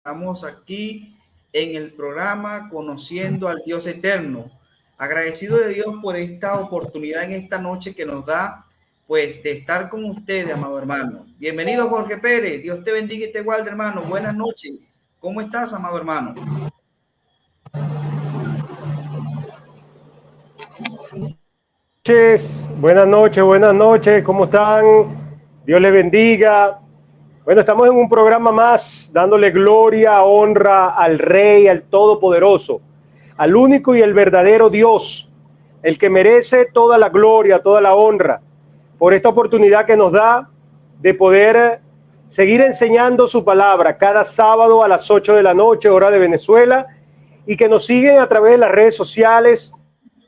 Estamos aquí en el programa Conociendo al Dios Eterno. Agradecido de Dios por esta oportunidad en esta noche que nos da, pues, de estar con ustedes, amado hermano. Bienvenido, Jorge Pérez. Dios te bendiga y te guarde, hermano. Buenas noches. ¿Cómo estás, amado hermano? Buenas noches, ¿cómo están? Dios les bendiga. Bueno, estamos en un programa más dándole gloria, honra al Rey, al Todopoderoso, al único y el verdadero Dios, el que merece toda la gloria, toda la honra, por esta oportunidad que nos da de poder seguir enseñando su palabra cada sábado a las 8 de la noche, hora de Venezuela, y que nos siguen a través de las redes sociales,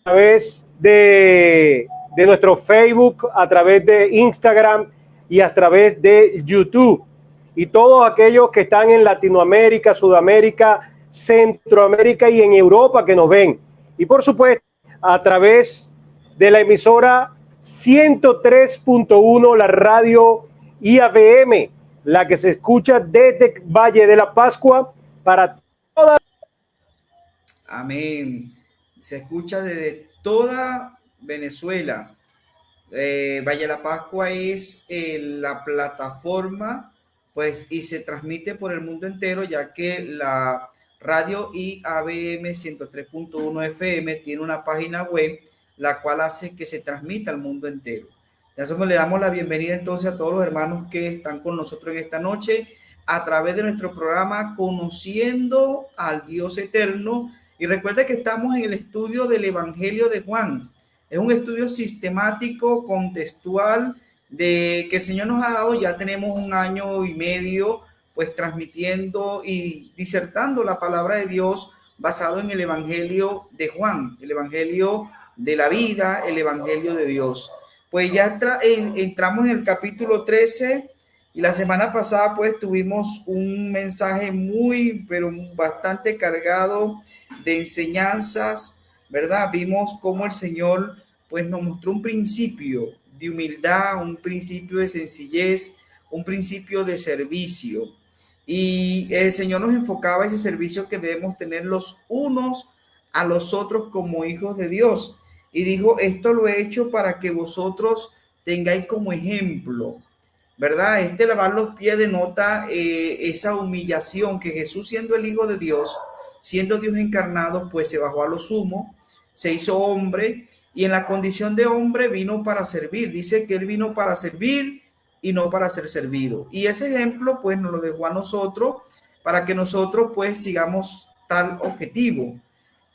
a través de nuestro Facebook, a través de Instagram y a través de YouTube. Y todos aquellos que están en Latinoamérica, Sudamérica, Centroamérica y en Europa que nos ven. Y por supuesto, a través de la emisora 103.1, la radio IABM, la que se escucha desde Valle de la Pascua para toda. Amén. Se escucha desde toda Venezuela. Valle de la Pascua es la plataforma, pues, y se transmite por el mundo entero, ya que la radio IABM 103.1 FM tiene una página web, la cual hace que se transmita al mundo entero. Ya somos, le damos la bienvenida entonces a todos los hermanos que están con nosotros en esta noche a través de nuestro programa Conociendo al Dios Eterno. Y recuerda que estamos en el estudio del Evangelio de Juan. Es un estudio sistemático, contextual, de que el Señor nos ha dado. Ya tenemos 1 año y medio, pues, transmitiendo y disertando la palabra de Dios basado en el Evangelio de Juan, el Evangelio de la vida, el Evangelio de Dios. Pues ya entramos en el capítulo 13 y la semana pasada, pues, tuvimos un mensaje muy, pero bastante cargado de enseñanzas, ¿verdad? Vimos cómo el Señor, pues, nos mostró un principio de humildad, un principio de sencillez, un principio de servicio. Y el Señor nos enfocaba ese servicio que debemos tener los unos a los otros como hijos de Dios. Y dijo, esto lo he hecho para que vosotros tengáis como ejemplo, ¿verdad? Lavar los pies denota esa humillación que Jesús, siendo el Hijo de Dios, siendo Dios encarnado, pues se bajó a lo sumo, se hizo hombre y en la condición de hombre vino para servir. Dice que él vino para servir y no para ser servido. Y ese ejemplo, pues, nos lo dejó a nosotros para que nosotros, pues, sigamos tal objetivo.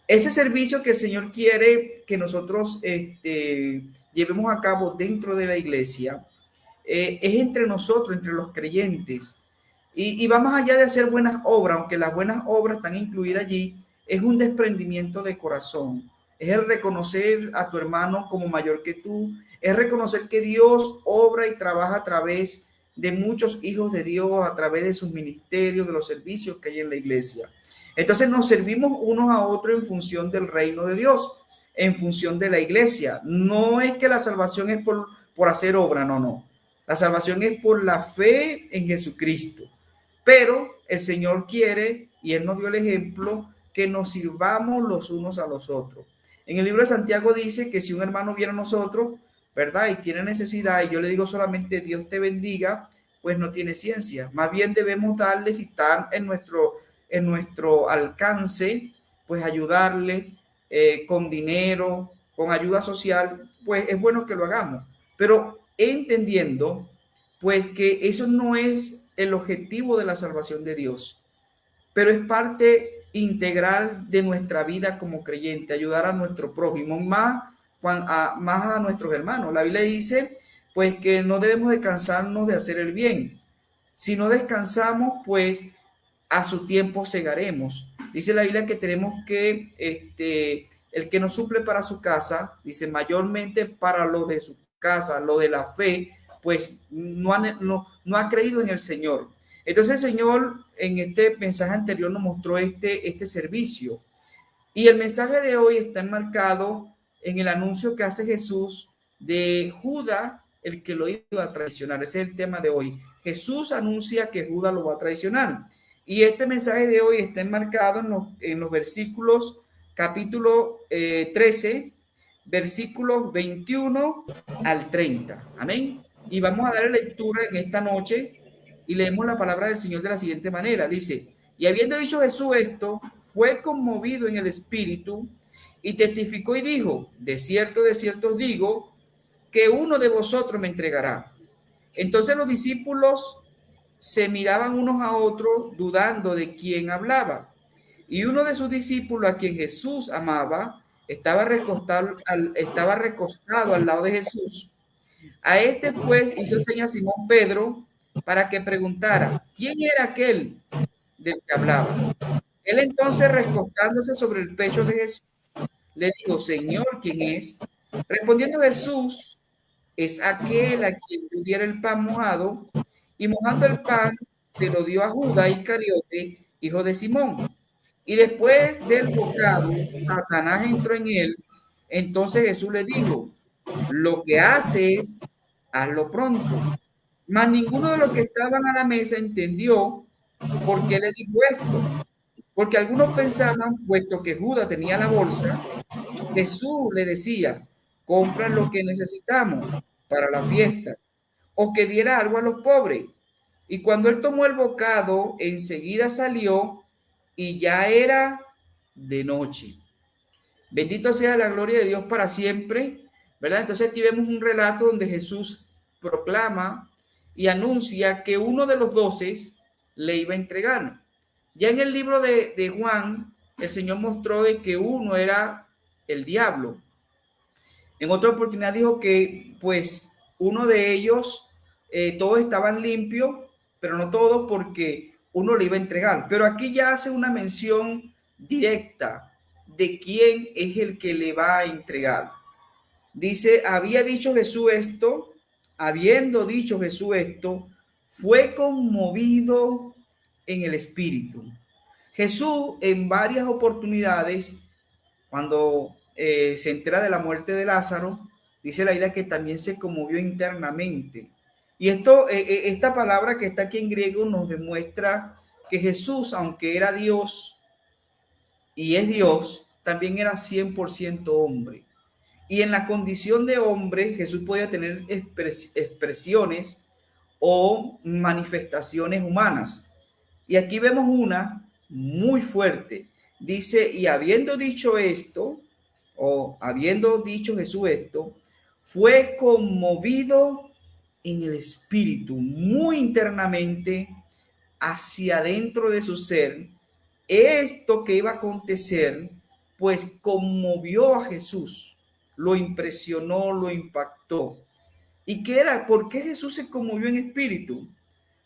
Ese servicio que el Señor quiere que nosotros llevemos a cabo dentro de la iglesia, es entre nosotros, entre los creyentes. Y va más allá de hacer buenas obras, aunque las buenas obras están incluidas allí. Es un desprendimiento de corazón. Es el reconocer a tu hermano como mayor que tú. Es reconocer que Dios obra y trabaja a través de muchos hijos de Dios, a través de sus ministerios, de los servicios que hay en la iglesia. Entonces nos servimos unos a otros en función del reino de Dios, en función de la iglesia. No es que la salvación es por hacer obra, no. La salvación es por la fe en Jesucristo. Pero el Señor quiere, y Él nos dio el ejemplo, que nos sirvamos los unos a los otros. En el libro de Santiago dice que si un hermano viene a nosotros, ¿verdad?, y tiene necesidad, y yo le digo solamente Dios te bendiga, pues no tiene ciencia. Más bien debemos darle, si están en nuestro alcance, pues ayudarle con dinero, con ayuda social, pues es bueno que lo hagamos. Pero entendiendo, pues, que eso no es el objetivo de la salvación de Dios, pero es parte integral de nuestra vida como creyente, ayudar a nuestro prójimo, más a nuestros hermanos. La Biblia dice, pues, que no debemos de cansarnos de hacer el bien. Si no descansamos, pues, a su tiempo segaremos. Dice la Biblia que tenemos que, el que nos suple para su casa, dice, mayormente para lo de su casa, lo de la fe, pues no ha creído en el Señor. Entonces el Señor en este mensaje anterior nos mostró este servicio. Y el mensaje de hoy está enmarcado en el anuncio que hace Jesús de Judas, el que lo iba a traicionar. Ese es el tema de hoy. Jesús anuncia que Judas lo va a traicionar. Y este mensaje de hoy está enmarcado en los versículos capítulo 13, versículos 21 al 30. Amén. Y vamos a dar lectura en esta noche y leemos la palabra del Señor de la siguiente manera. Dice, y habiendo dicho Jesús esto, fue conmovido en el espíritu y testificó y dijo, de cierto os digo, que uno de vosotros me entregará. Entonces los discípulos se miraban unos a otros dudando de quién hablaba. Y uno de sus discípulos, a quien Jesús amaba, estaba recostado al lado de Jesús. A este pues hizo señas Simón Pedro para que preguntara, ¿quién era aquel del que hablaba? Él entonces, recostándose sobre el pecho de Jesús, le dijo, Señor, ¿quién es? Respondiendo Jesús, es aquel a quien tú diera el pan mojado, y mojando el pan se lo dio a Judas Iscariote, hijo de Simón. Y después del bocado, Satanás entró en él. Entonces Jesús le dijo, lo que haces, hazlo pronto. Mas ninguno de los que estaban a la mesa entendió por qué le dijo esto. Porque algunos pensaban, puesto que Judas tenía la bolsa, Jesús le decía, compra lo que necesitamos para la fiesta, o que diera algo a los pobres. Y cuando él tomó el bocado, enseguida salió y ya era de noche. Bendito sea la gloria de Dios para siempre, ¿verdad? Entonces aquí vemos un relato donde Jesús proclama y anuncia que uno de los 12 le iba a entregar. Ya en el libro de Juan, el Señor mostró de que uno era el diablo. En otra oportunidad dijo que, pues, uno de ellos, todos estaban limpios, pero no todos porque uno le iba a entregar. Pero aquí ya hace una mención directa de quién es el que le va a entregar. Dice, había dicho Jesús esto, habiendo dicho Jesús esto, fue conmovido en el espíritu. Jesús en varias oportunidades, cuando se entera de la muerte de Lázaro, dice la Biblia que también se conmovió internamente. Y esta palabra que está aquí en griego nos demuestra que Jesús, aunque era Dios y es Dios, también era 100% hombre. Y en la condición de hombre, Jesús podía tener expresiones o manifestaciones humanas. Y aquí vemos una muy fuerte. Dice, y habiendo dicho esto, o habiendo dicho Jesús esto, fue conmovido en el espíritu, muy internamente, hacia adentro de su ser. Esto que iba a acontecer, pues conmovió a Jesús, lo impresionó, lo impactó. ¿Y qué era? ¿Por qué Jesús se conmovió en espíritu?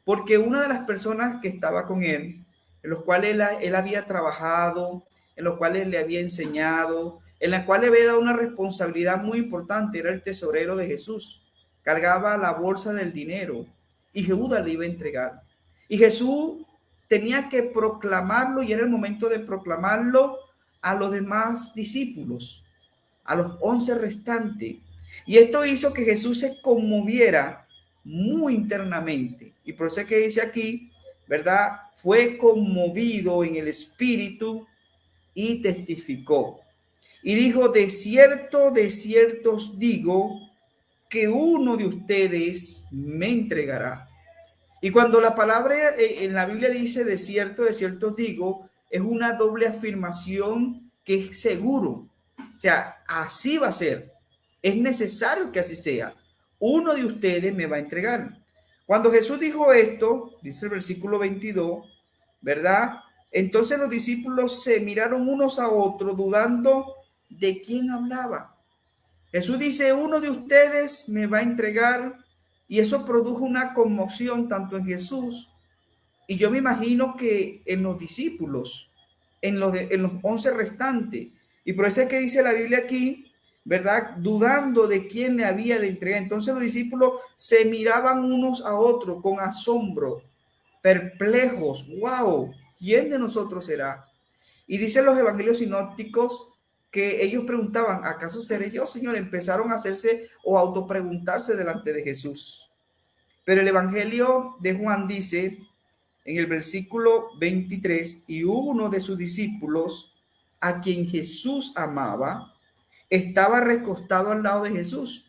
Porque una de las personas que estaba con él, en los cuales él había trabajado, en los cuales le había enseñado, en la cual le había dado una responsabilidad muy importante, era el tesorero de Jesús. Cargaba la bolsa del dinero y Judas le iba a entregar. Y Jesús tenía que proclamarlo y era el momento de proclamarlo a los demás discípulos, a los 11 restantes. Y esto hizo que Jesús se conmoviera muy internamente. Y por eso es que dice aquí, ¿verdad? Fue conmovido en el espíritu y testificó. Y dijo, de cierto os digo, que uno de ustedes me entregará. Y cuando la palabra en la Biblia dice de cierto os digo, es una doble afirmación que es seguro. O sea, así va a ser. Es necesario que así sea. Uno de ustedes me va a entregar. Cuando Jesús dijo esto, dice el versículo 22, ¿verdad? Entonces los discípulos se miraron unos a otros dudando de quién hablaba. Jesús dice, uno de ustedes me va a entregar, y eso produjo una conmoción tanto en Jesús y yo me imagino que en los discípulos, en los 11 restantes. Y por eso es que dice la Biblia aquí, ¿verdad? Dudando de quién le había de entregar. Entonces los discípulos se miraban unos a otros con asombro, perplejos. ¡Wow! ¿Quién de nosotros será? Y dicen los evangelios sinópticos que ellos preguntaban, ¿acaso seré yo, Señor? Empezaron a hacerse o autopreguntarse delante de Jesús. Pero el evangelio de Juan dice en el versículo 23, y uno de sus discípulos, a quien Jesús amaba, estaba recostado al lado de Jesús.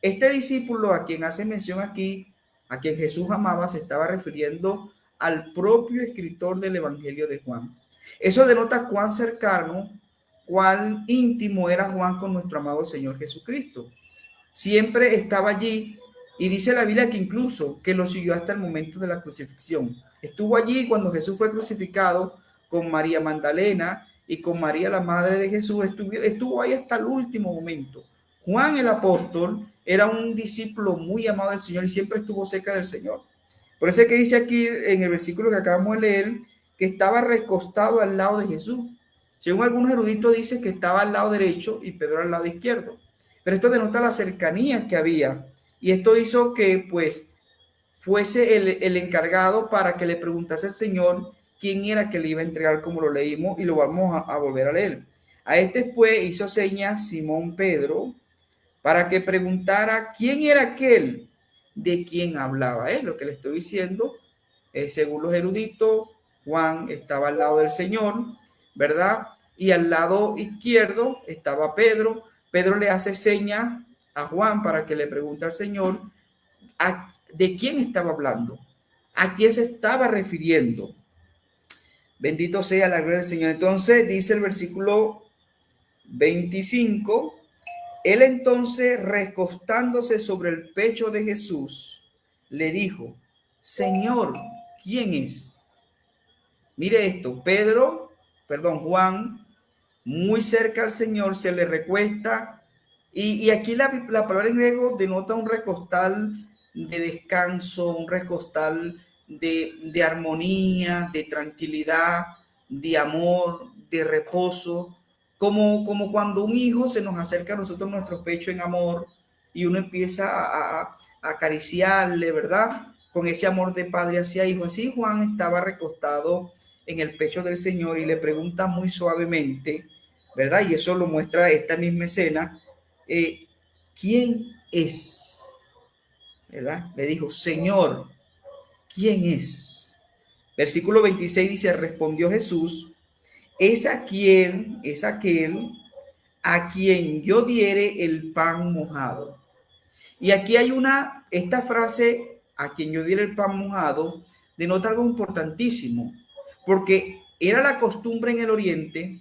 Este discípulo a quien hace mención aquí, a quien Jesús amaba, se estaba refiriendo al propio escritor del Evangelio de Juan. Eso denota cuán cercano, cuán íntimo era Juan con nuestro amado Señor Jesucristo. Siempre estaba allí, y dice la Biblia que incluso que lo siguió hasta el momento de la crucifixión. Estuvo allí cuando Jesús fue crucificado con María Magdalena y con María, la madre de Jesús. Estuvo ahí hasta el último momento. Juan el apóstol era un discípulo muy amado del Señor y siempre estuvo cerca del Señor. Por eso es que dice aquí en el versículo que acabamos de leer que estaba recostado al lado de Jesús. Según algunos eruditos dice que estaba al lado derecho y Pedro al lado izquierdo. Pero esto denota la cercanía que había. Y esto hizo que pues fuese el encargado para que le preguntase al Señor quién era que le iba a entregar, como lo leímos y lo vamos a volver a leer. A este pues hizo señas Simón Pedro para que preguntara quién era aquel de quien hablaba. Lo que le estoy diciendo, según los eruditos, Juan estaba al lado del Señor, ¿verdad? Y al lado izquierdo estaba Pedro. Pedro le hace seña a Juan para que le pregunte al Señor de quién estaba hablando, a quién se estaba refiriendo. Bendito sea la gloria del Señor. Entonces dice el versículo 25, él entonces recostándose sobre el pecho de Jesús, le dijo, Señor, ¿quién es? Mire esto, Juan, muy cerca al Señor, se le recuesta, y aquí la palabra en griego denota un recostal de descanso, un recostal de armonía, de tranquilidad, de amor, de reposo, como cuando un hijo se nos acerca a nosotros nuestro pecho en amor y uno empieza a acariciarle, ¿verdad? Con ese amor de padre hacia hijo. Así Juan estaba recostado en el pecho del Señor y le pregunta muy suavemente, ¿verdad? Y eso lo muestra esta misma escena. ¿Quién es? ¿Verdad? Le dijo, Señor, ¿quién es? Versículo 26 dice, respondió Jesús, es aquel a quien yo diere el pan mojado. Y aquí hay esta frase, a quien yo diere el pan mojado, denota algo importantísimo, porque era la costumbre en el Oriente,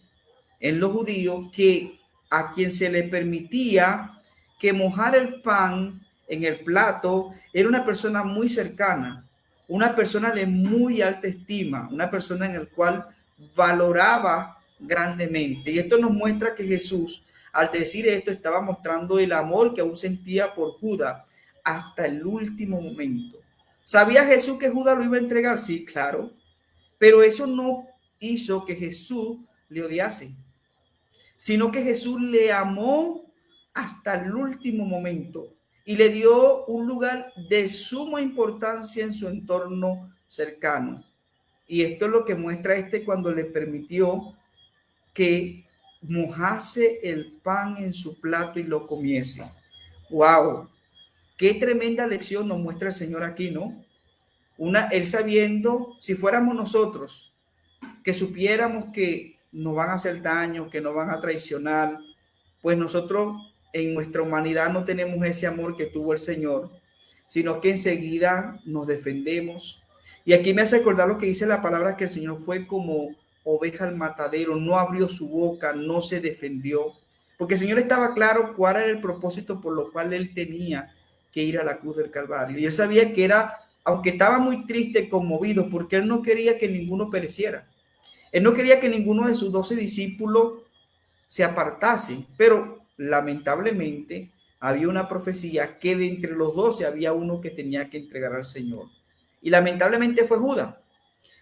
en los judíos, que a quien se le permitía que mojar el pan en el plato era una persona muy cercana, una persona de muy alta estima, una persona en la cual valoraba grandemente. Y esto nos muestra que Jesús, al decir esto, estaba mostrando el amor que aún sentía por Judas hasta el último momento. ¿Sabía Jesús que Judas lo iba a entregar? Sí, claro. Pero eso no hizo que Jesús le odiase, sino que Jesús le amó hasta el último momento y le dio un lugar de suma importancia en su entorno cercano. Y esto es lo que muestra cuando le permitió que mojase el pan en su plato y lo comiese. ¡Wow! Qué tremenda lección nos muestra el Señor aquí, ¿no? Él sabiendo, si fuéramos nosotros, que supiéramos que nos van a hacer daño, que nos van a traicionar, pues nosotros en nuestra humanidad no tenemos ese amor que tuvo el Señor, sino que enseguida nos defendemos. Y aquí me hace acordar lo que dice la palabra, que el Señor fue como oveja al matadero, no abrió su boca, no se defendió, porque el Señor estaba claro cuál era el propósito por lo cual él tenía que ir a la cruz del Calvario. Y él sabía que era, aunque estaba muy triste, conmovido, porque él no quería que ninguno pereciera. Él no quería que ninguno de sus 12 discípulos se apartase, pero lamentablemente había una profecía que de entre los 12 había uno que tenía que entregar al Señor. Y lamentablemente fue Judas.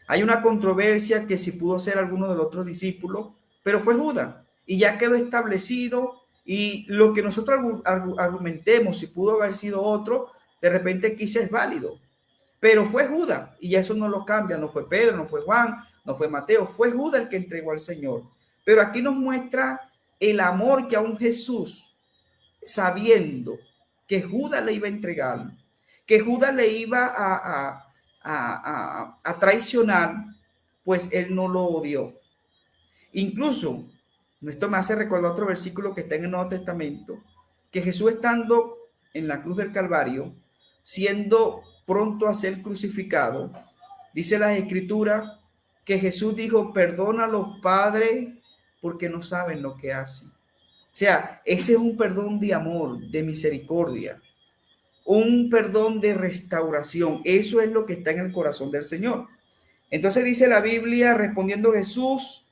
Hay una controversia que si pudo ser alguno de los otros discípulos, pero fue Judas. Y ya quedó establecido, y lo que nosotros argumentemos, si pudo haber sido otro, de repente quizás es válido. Pero fue Judas, y eso no lo cambia. No fue Pedro, no fue Juan, no fue Mateo, fue Judas el que entregó al Señor. Pero aquí nos muestra el amor que aún Jesús, sabiendo que Judas le iba a entregar, que Judas le iba a traicionar, pues él no lo odió. Incluso, esto me hace recordar otro versículo que está en el Nuevo Testamento, que Jesús estando en la cruz del Calvario, siendo pronto a ser crucificado, dice la Escritura que Jesús dijo, perdónalos, Padre, porque no saben lo que hacen. O sea, ese es un perdón de amor, de misericordia, un perdón de restauración. Eso es lo que está en el corazón del Señor. Entonces dice la Biblia, respondiendo Jesús,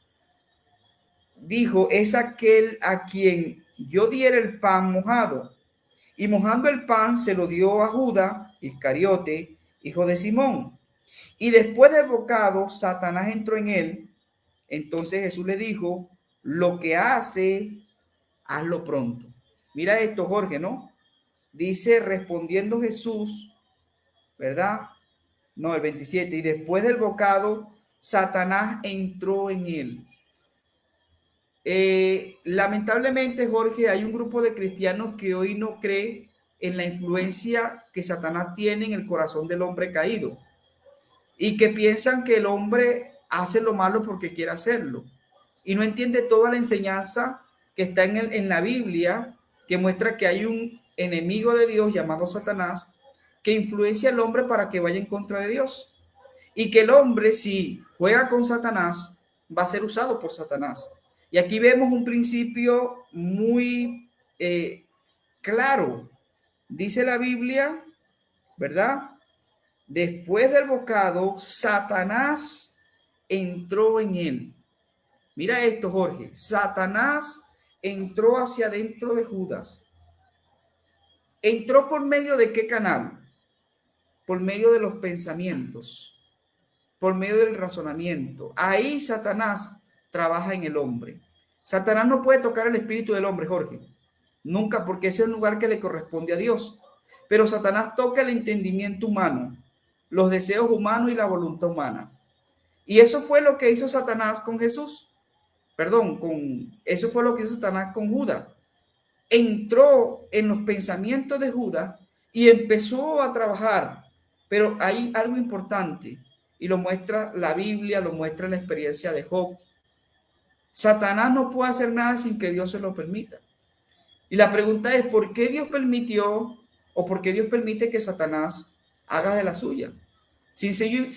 dijo, es aquel a quien yo diera el pan mojado. Y mojando el pan se lo dio a Judas Iscariote, hijo de Simón. Y después del bocado, Satanás entró en él. Entonces Jesús le dijo, lo que hace, hazlo pronto. Mira esto, Jorge, ¿no? Dice, respondiendo Jesús, ¿verdad? No, el 27. Y después del bocado, Satanás entró en él. Lamentablemente, Jorge, hay un grupo de cristianos que hoy no cree en la influencia que Satanás tiene en el corazón del hombre caído y que piensan que el hombre hace lo malo porque quiere hacerlo y no entiende toda la enseñanza que está en la Biblia, que muestra que hay un enemigo de Dios llamado Satanás que influencia al hombre para que vaya en contra de Dios y que el hombre, si juega con Satanás, va a ser usado por Satanás. Y aquí vemos un principio muy claro. Dice la Biblia, ¿verdad? Después del bocado, Satanás entró en él. Mira esto, Jorge. Satanás entró hacia adentro de Judas. ¿Entró por medio de qué canal? Por medio de los pensamientos, por medio del razonamiento. Ahí Satanás trabaja en el hombre. Satanás no puede tocar el espíritu del hombre, Jorge. Nunca, porque ese es un lugar que le corresponde a Dios. Pero Satanás toca el entendimiento humano, los deseos humanos y la voluntad humana. Y eso fue lo que hizo Satanás con Jesús. Eso fue lo que hizo Satanás con Judas. Entró en los pensamientos de Judas y empezó a trabajar. Pero hay algo importante y lo muestra la Biblia, lo muestra la experiencia de Job. Satanás no puede hacer nada sin que Dios se lo permita. Y la pregunta es, ¿por qué Dios permitió o por qué Dios permite que Satanás haga de la suya? Sencillo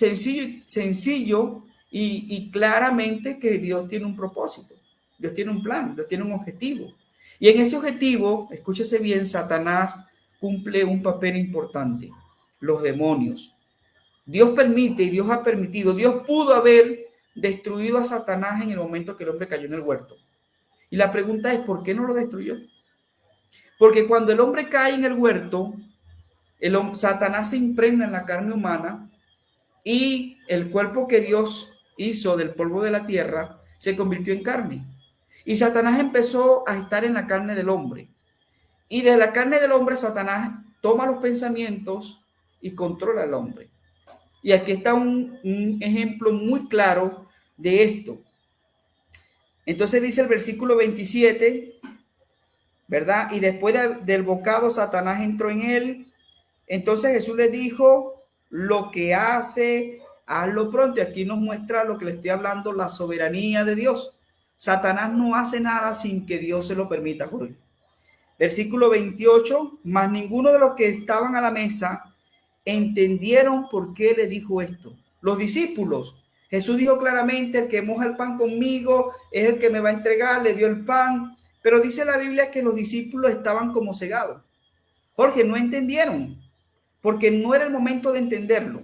y claramente que Dios tiene un propósito, Dios tiene un plan, Dios tiene un objetivo. Y en ese objetivo, escúchese bien, Satanás cumple un papel importante, los demonios. Dios permite y Dios ha permitido, Dios pudo haber destruido a Satanás en el momento que el hombre cayó en el huerto. Y la pregunta es, ¿por qué no lo destruyó? Porque cuando el hombre cae en el huerto, Satanás se impregna en la carne humana y el cuerpo que Dios hizo del polvo de la tierra se convirtió en carne. Y Satanás empezó a estar en la carne del hombre. Y de la carne del hombre, Satanás toma los pensamientos y controla al hombre. Y aquí está un ejemplo muy claro de esto. Entonces dice el versículo 27, ¿verdad? Y después del bocado, Satanás entró en él. Entonces Jesús le dijo, lo que hace, hazlo pronto. Y aquí nos muestra lo que le estoy hablando, la soberanía de Dios. Satanás no hace nada sin que Dios se lo permita, Jorge. Versículo 28, mas ninguno de los que estaban a la mesa entendieron por qué le dijo esto. Los discípulos, Jesús dijo claramente, el que moja el pan conmigo es el que me va a entregar, le dio el pan, pero dice la Biblia que los discípulos estaban como cegados. Jorge, no entendieron, porque no era el momento de entenderlo,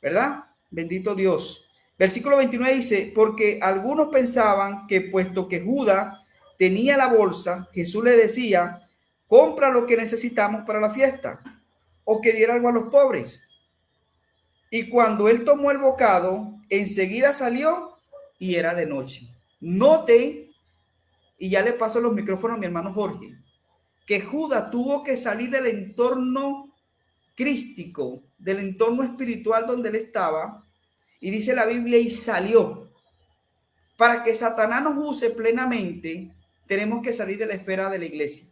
¿verdad? Bendito Dios. Versículo 29 dice, porque algunos pensaban que puesto que Judas tenía la bolsa, Jesús le decía, compra lo que necesitamos para la fiesta, o que diera algo a los pobres. Y cuando él tomó el bocado, enseguida salió y era de noche. Note, y ya le paso los micrófonos a mi hermano Jorge, que Judas tuvo que salir del entorno crístico, del entorno espiritual donde él estaba, y dice la Biblia, y salió. Para que Satanás nos use plenamente, tenemos que salir de la esfera de la iglesia.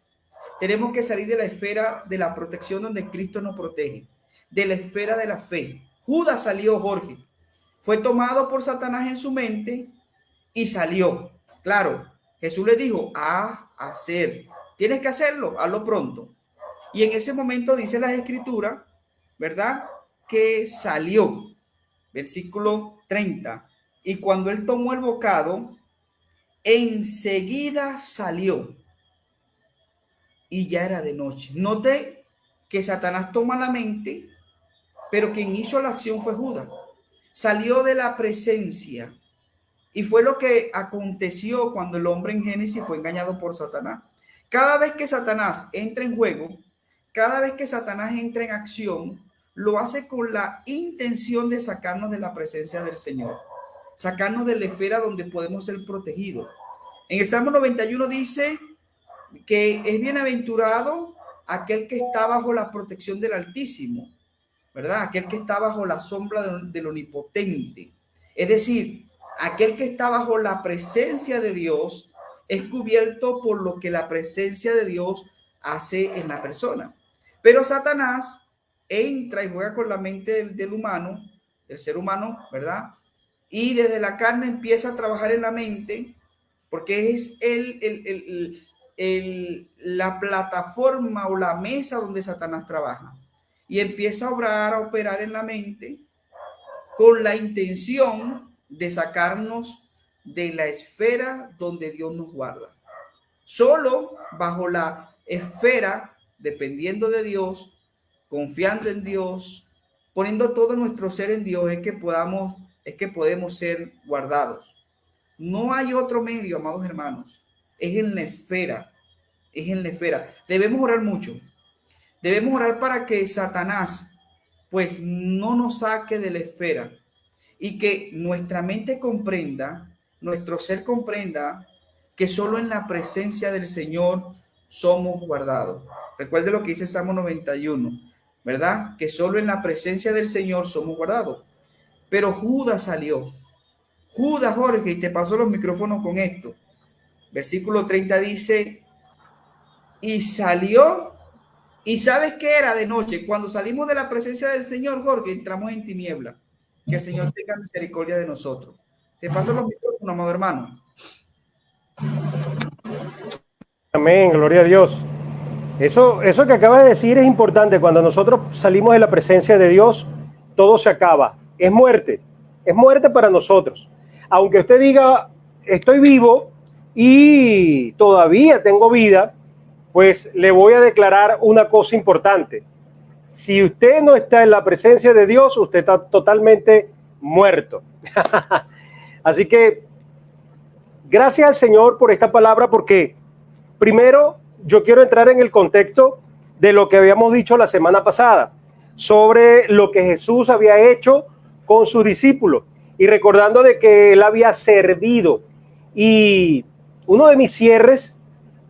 Tenemos que salir de la esfera de la protección donde Cristo nos protege, de la esfera de la fe. Judas salió, Jorge. Fue tomado por Satanás en su mente y salió. Claro, Jesús le dijo, hacer. Tienes que hacerlo, hazlo pronto. Y en ese momento dice la Escritura, ¿verdad? Que salió. Versículo 30. Y cuando él tomó el bocado, enseguida salió. Y ya era de noche. Note que Satanás toma la mente, pero quien hizo la acción fue Judas. Salió de la presencia. Y fue lo que aconteció cuando el hombre en Génesis fue engañado por Satanás. Cada vez que Satanás entra en juego, cada vez que Satanás entra en acción, lo hace con la intención de sacarnos de la presencia del Señor, sacarnos de la esfera donde podemos ser protegidos. En el Salmo 91 dice que es bienaventurado aquel que está bajo la protección del Altísimo, ¿verdad? Aquel que está bajo la sombra del Omnipotente. Es decir, aquel que está bajo la presencia de Dios es cubierto por lo que la presencia de Dios hace en la persona. Pero Satanás entra y juega con la mente del humano, del ser humano, ¿verdad? Y desde la carne empieza a trabajar en la mente, porque es la plataforma o la mesa donde Satanás trabaja. Y empieza a obrar, a operar en la mente con la intención de sacarnos de la esfera donde Dios nos guarda. Solo bajo la esfera, dependiendo de Dios, confiando en Dios, poniendo todo nuestro ser en Dios, es que podemos ser guardados. No hay otro medio, amados hermanos. Es en la esfera. Es en la esfera. Debemos orar mucho. Debemos orar para que Satanás, pues, no nos saque de la esfera y que nuestra mente comprenda, nuestro ser comprenda que solo en la presencia del Señor somos guardados. Recuerde lo que dice Salmo 91, ¿verdad? Que solo en la presencia del Señor somos guardados. Pero Judas salió. Judas, Jorge, y te paso los micrófonos con esto. Versículo 30 dice, y salió, y ¿sabes qué era de noche? Cuando salimos de la presencia del Señor, Jorge, entramos en tiniebla. Que el Señor tenga misericordia de nosotros. Te paso los micrófonos, amado hermano. Amén, gloria a Dios. Eso que acabas de decir es importante. Cuando nosotros salimos de la presencia de Dios, todo se acaba. Es muerte para nosotros. Aunque usted diga, estoy vivo y todavía tengo vida, pues le voy a declarar una cosa importante. Si usted no está en la presencia de Dios, usted está totalmente muerto. Así que, gracias al Señor por esta palabra, porque primero yo quiero entrar en el contexto de lo que habíamos dicho la semana pasada, sobre lo que Jesús había hecho con sus discípulos, y recordando de que él había servido. Y uno de mis cierres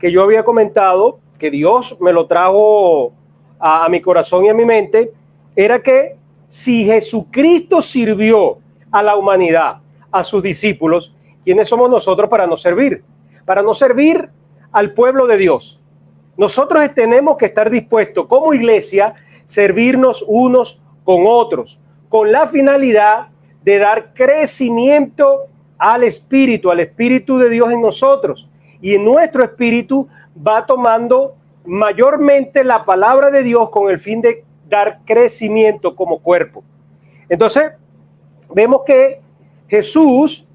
que yo había comentado, que Dios me lo trajo a mi corazón y a mi mente, era que si Jesucristo sirvió a la humanidad, a sus discípulos, ¿quiénes somos nosotros para no servir? Para no servir al pueblo de Dios. Nosotros tenemos que estar dispuestos como iglesia, servirnos unos con otros, con la finalidad de dar crecimiento al Espíritu de Dios en nosotros. Y en nuestro espíritu va tomando mayormente la palabra de Dios con el fin de dar crecimiento como cuerpo. Entonces, vemos que Jesús,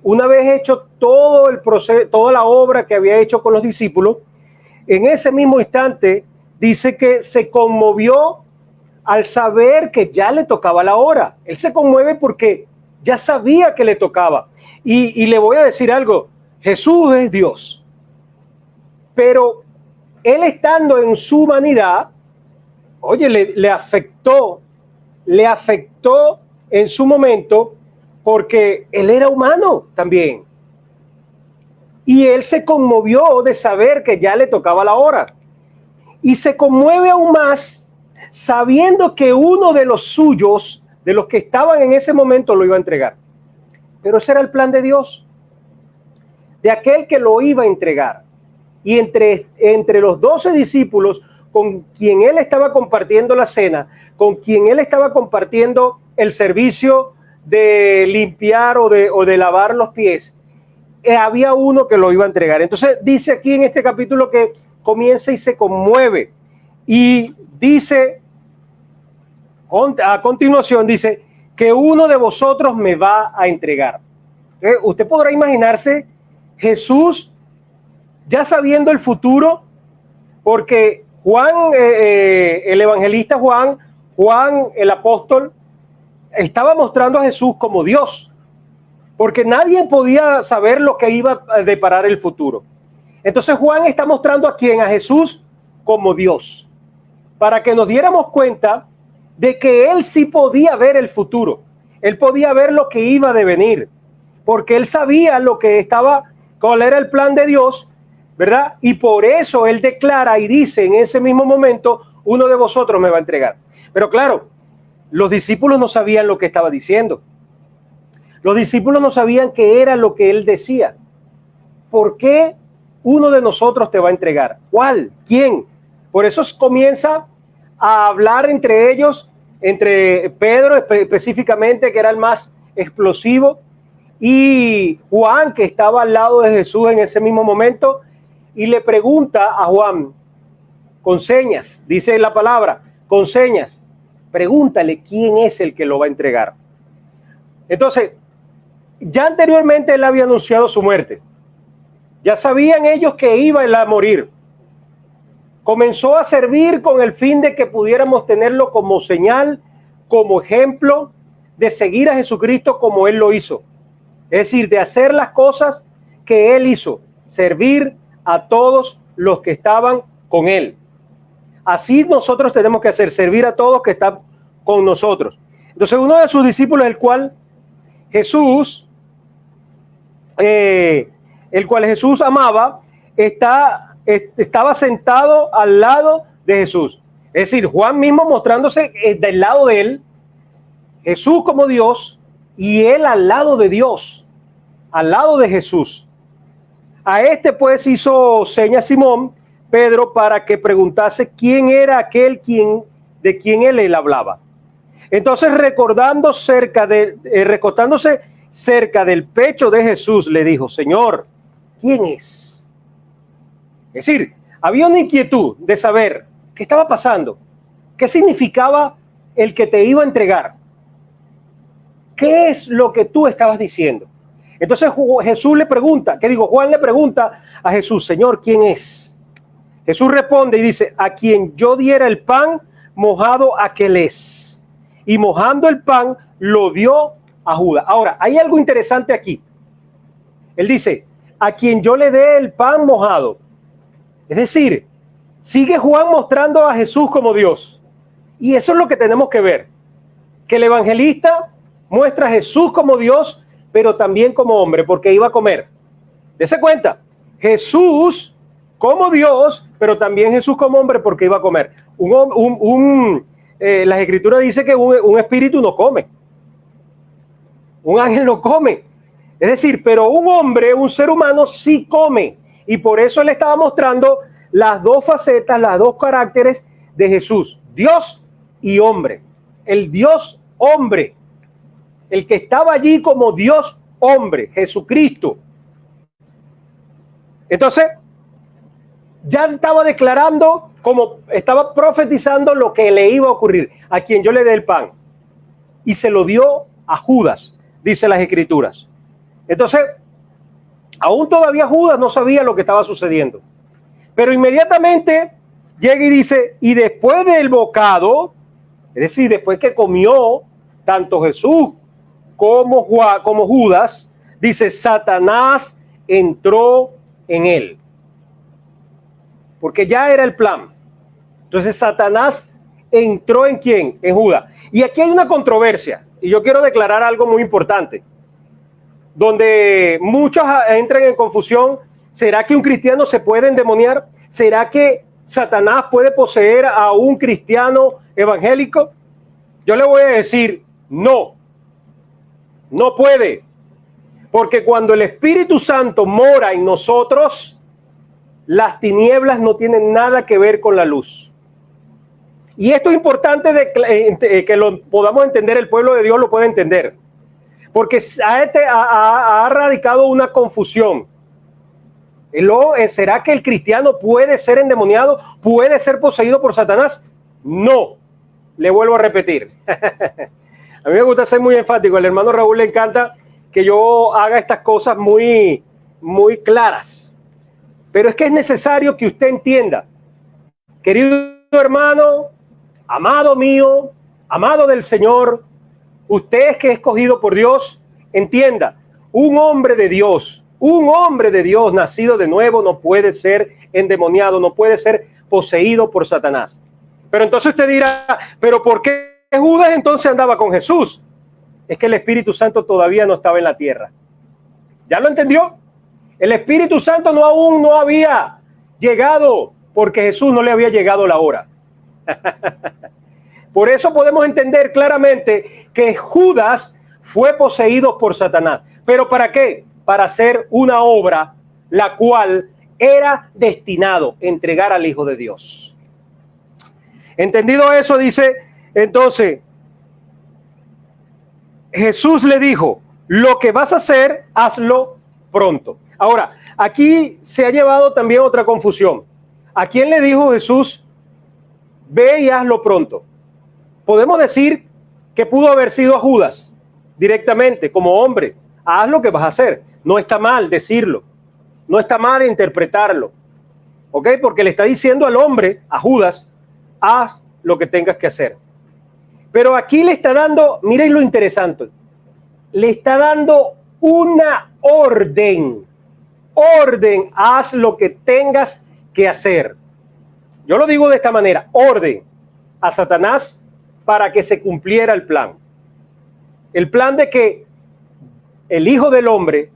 una vez hecho todo el proceso, toda la obra que había hecho con los discípulos, en ese mismo instante dice que se conmovió al saber que ya le tocaba la hora. Él se conmueve porque ya sabía que le tocaba. Y le voy a decir algo, Jesús es Dios, pero él estando en su humanidad, oye, le afectó en su momento, porque él era humano también. Y él se conmovió de saber que ya le tocaba la hora. Y se conmueve aún más sabiendo que uno de los suyos, de los que estaban en ese momento, lo iba a entregar. Pero ese era el plan de Dios, de aquel que lo iba a entregar. Y entre los 12 discípulos, con quien él estaba compartiendo la cena, con quien él estaba compartiendo el servicio de limpiar o de lavar los pies, había uno que lo iba a entregar. Entonces dice aquí en este capítulo que comienza y se conmueve y dice, a continuación dice, que uno de vosotros me va a entregar. Usted podrá imaginarse Jesús ya sabiendo el futuro, porque Juan, el evangelista Juan el apóstol, estaba mostrando a Jesús como Dios, porque nadie podía saber lo que iba a deparar el futuro. Entonces Juan está mostrando a quién, a Jesús como Dios, para que nos diéramos cuenta de que él sí podía ver el futuro, él podía ver lo que iba a devenir, porque él sabía lo que estaba, cuál era el plan de Dios, ¿verdad? Y por eso él declara y dice en ese mismo momento, uno de vosotros me va a entregar. Pero claro, los discípulos no sabían lo que estaba diciendo. Los discípulos no sabían qué era lo que él decía. ¿Por qué uno de nosotros te va a entregar? ¿Cuál? ¿Quién? Por eso comienza a hablar entre ellos, entre Pedro específicamente, que era el más explosivo, y Juan, que estaba al lado de Jesús en ese mismo momento, y le pregunta a Juan, con señas, dice la palabra, con señas, pregúntale quién es el que lo va a entregar. Entonces, ya anteriormente él había anunciado su muerte. Ya sabían ellos que iba a morir. Comenzó a servir con el fin de que pudiéramos tenerlo como señal, como ejemplo de seguir a Jesucristo como él lo hizo. Es decir, de hacer las cosas que él hizo, servir a todos los que estaban con él. Así nosotros tenemos que hacer, servir a todos que están con nosotros. Entonces uno de sus discípulos, el cual Jesús amaba, estaba sentado al lado de Jesús. Es decir, Juan mismo mostrándose del lado de él, Jesús como Dios y él al lado de Dios, al lado de Jesús. A este pues hizo seña Simón Pedro para que preguntase quién era aquel de quien él hablaba. Entonces recostándose cerca del pecho de Jesús, le dijo, Señor, ¿quién es? Es decir, había una inquietud de saber qué estaba pasando, qué significaba el que te iba a entregar, qué es lo que tú estabas diciendo. Entonces Juan le pregunta a Jesús, Señor, ¿quién es? Jesús responde y dice, a quien yo diera el pan mojado, aquel es. Y mojando el pan, lo dio a Judas. Ahora, hay algo interesante aquí. Él dice, a quien yo le dé el pan mojado. Es decir, sigue Juan mostrando a Jesús como Dios. Y eso es lo que tenemos que ver. Que el evangelista muestra a Jesús como Dios, pero también como hombre, porque iba a comer. Dese cuenta, Jesús como Dios, pero también Jesús como hombre, porque iba a comer. Las escrituras dicen que un espíritu no come. Un ángel no come. Es decir, pero un hombre, un ser humano sí come. Y por eso él estaba mostrando las dos facetas, las dos caracteres de Jesús. Dios y hombre. El Dios hombre. El que estaba allí como Dios hombre, Jesucristo. Entonces, ya estaba declarando, como estaba profetizando lo que le iba a ocurrir, a quien yo le dé el pan. Y se lo dio a Judas, dice las escrituras. Entonces, aún todavía Judas no sabía lo que estaba sucediendo. Pero inmediatamente llega y dice, y después del bocado, es decir, después que comió tanto Jesús como Judas, dice, Satanás entró en él. Porque ya era el plan. Entonces Satanás entró en ¿quién? En Judas. Y aquí hay una controversia. Y yo quiero declarar algo muy importante. Donde muchos entran en confusión. ¿Será que un cristiano se puede endemoniar? ¿Será que Satanás puede poseer a un cristiano evangélico? Yo le voy a decir, no. No puede. Porque cuando el Espíritu Santo mora en nosotros, las tinieblas no tienen nada que ver con la luz. Y esto es importante que lo podamos entender, el pueblo de Dios lo puede entender. Porque ha radicado una confusión. ¿Será que el cristiano puede ser endemoniado? ¿Puede ser poseído por Satanás? No. Le vuelvo a repetir. A mí me gusta ser muy enfático. Al hermano Raúl le encanta que yo haga estas cosas muy, muy claras. Pero es que es necesario que usted entienda, querido hermano, amado mío, amado del Señor, usted que es escogido por Dios, entienda, un hombre de Dios nacido de nuevo no puede ser endemoniado, no puede ser poseído por Satanás. Pero entonces usted dirá, ¿pero por qué Judas entonces andaba con Jesús? Es que el Espíritu Santo todavía no estaba en la tierra. ¿Ya lo entendió? El Espíritu Santo aún no había llegado, porque Jesús no le había llegado la hora. Por eso podemos entender claramente que Judas fue poseído por Satanás. ¿Pero para qué? Para hacer una obra la cual era destinado a entregar al Hijo de Dios. Entendido eso, dice, entonces, Jesús le dijo, lo que vas a hacer, hazlo pronto. Ahora, aquí se ha llevado también otra confusión. ¿A quién le dijo Jesús, ve y hazlo pronto? Podemos decir que pudo haber sido a Judas directamente, como hombre. Haz lo que vas a hacer. No está mal decirlo. No está mal interpretarlo. ¿Ok? Porque le está diciendo al hombre, a Judas, haz lo que tengas que hacer. Pero aquí le está dando, miren lo interesante, le está dando una orden. Orden, haz lo que tengas que hacer. Yo lo digo de esta manera, orden a Satanás para que se cumpliera el plan. El plan de que el Hijo del Hombre,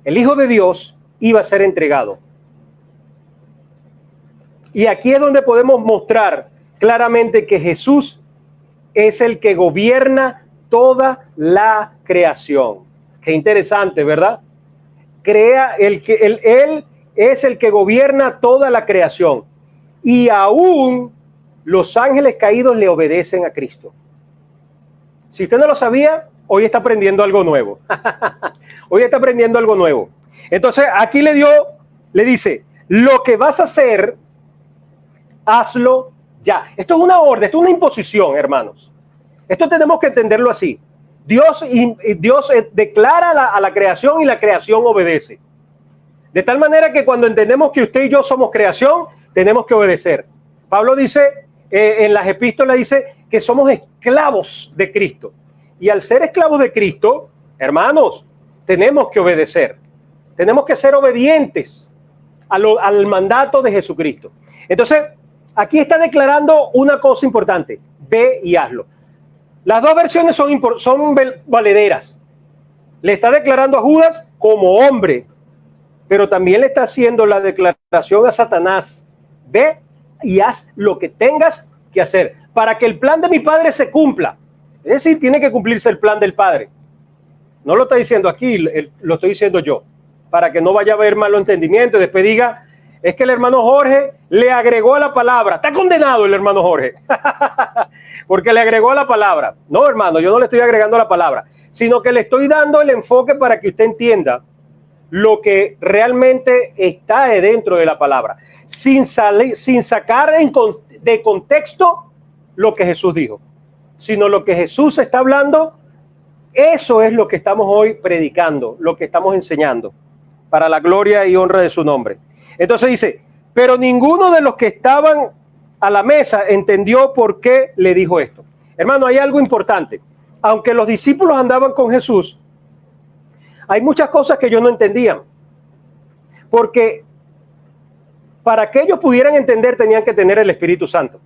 el Hijo de Dios, iba a ser entregado. Y aquí es donde podemos mostrar claramente que Jesús es el que gobierna toda la creación. Qué interesante, ¿verdad? Él es el que gobierna toda la creación. Y aún los ángeles caídos le obedecen a Cristo. Si usted no lo sabía, hoy está aprendiendo algo nuevo. Hoy está aprendiendo algo nuevo. Entonces, aquí le dice, lo que vas a hacer, hazlo ya. Esto es una orden, esto es una imposición, hermanos. Esto tenemos que entenderlo así. Dios declara a la creación y la creación obedece. De tal manera que cuando entendemos que usted y yo somos creación, tenemos que obedecer. Pablo dice, en las epístolas dice que somos esclavos de Cristo. Y al ser esclavos de Cristo, hermanos, tenemos que obedecer. Tenemos que ser obedientes al mandato de Jesucristo. Entonces, aquí está declarando una cosa importante. Ve y hazlo. Las dos versiones son valederas. Le está declarando a Judas como hombre, pero también le está haciendo la declaración a Satanás. Ve y haz lo que tengas que hacer para que el plan de mi Padre se cumpla. Es decir, tiene que cumplirse el plan del Padre. No lo está diciendo aquí, lo estoy diciendo yo, para que no vaya a haber malo entendimiento y después diga, es que el hermano Jorge le agregó a la palabra. Está condenado el hermano Jorge, porque le agregó a la palabra. No, hermano, yo no le estoy agregando a la palabra, sino que le estoy dando el enfoque para que usted entienda lo que realmente está dentro de la palabra, sin sacar de contexto lo que Jesús dijo, sino lo que Jesús está hablando. Eso es lo que estamos hoy predicando, lo que estamos enseñando, para la gloria y honra de su nombre. Entonces dice, pero ninguno de los que estaban a la mesa entendió por qué le dijo esto. Hermano, hay algo importante. Aunque los discípulos andaban con Jesús, hay muchas cosas que ellos no entendían. Porque para que ellos pudieran entender, tenían que tener el Espíritu Santo.